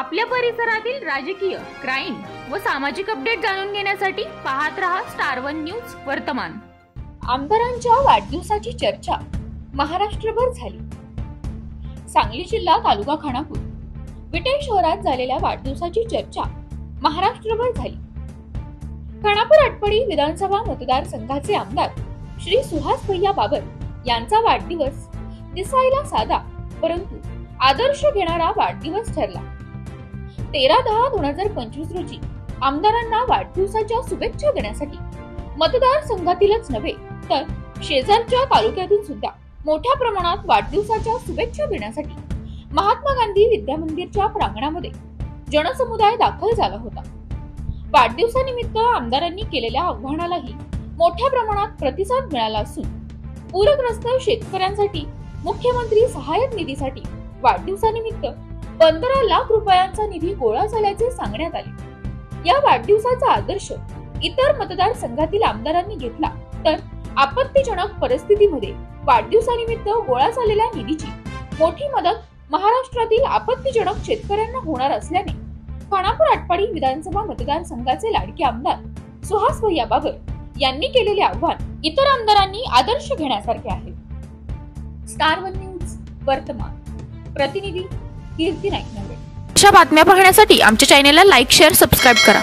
आपल्या परिसरातील राजकीय, क्राईम व सामाजिक अपडेट जाणून घेण्यासाठी पाहत रहा स्टार वन न्यूज वर्तमान। आमदारांच्या वाढदिवसाची चर्चा महाराष्ट्रभर झाली। सांगली जिल्हा तालुका खानापूर विटे शहरात झालेल्या वाढदिवसाची चर्चा महाराष्ट्रभर झाली। खानापूर आटपाडी विधानसभा मतदारसंघाचे आमदार श्री सुहास भैया बाबर यांचा वाढदिवस दिसायला साधा परंतु आदर्श घेणारा वाढदिवस ठरला। 13/10/2025 रोजी आमदारांना वाढदिवसाच्या शुभेच्छा देण्यासाठी मतदारसंघातीलच नव्हे तर शेजारच्या तालुक्यातून सुद्धा मोठ्या प्रमाणात वाढदिवसाच्या शुभेच्छा देण्यासाठी महात्मा गांधी विद्या मंदिरच्या प्रांगणामध्ये जनसमुदाय दाखल झाला होता। वाढदिवसानिमित्त आमदारांनी केलेल्या आव्हानालाही मोठ्या प्रमाणात प्रतिसाद मिळाला असून पूरग्रस्त शेतकऱ्यांसाठी मुख्यमंत्री सहाय्यक निधीसाठी वाढदिवसानिमित्त 15 लाख रुपयांचा निधी गोळा झाल्याचे सांगण्यात आले। या वाढदिवसाचा आदर्श इतर मतदारसंघातील आमदारांनी घेतला तर आपत्तीजनक परिस्थितीमध्ये वाढदिवसानिमित्त गोळा झालेल्या निधीची मोठी मदत महाराष्ट्रातील आपत्तीजनक शेतकऱ्यांना होणार असल्याने खानापूर आटपाडी विधानसभा मतदारसंघाचे लाडके आमदार सुहास भैया बाबर यांनी केलेले आव्हान इतर आमदारांनी आदर्श घेण्यासारखे आहे। स्टार वन न्यूज वर्तमान प्रतिनिधी कीर्ती नाईक नवे। अशा बातम्या पाहण्यासाठी आमच्या चॅनेलला लाईक, शेअर, सबस्क्राईब करा।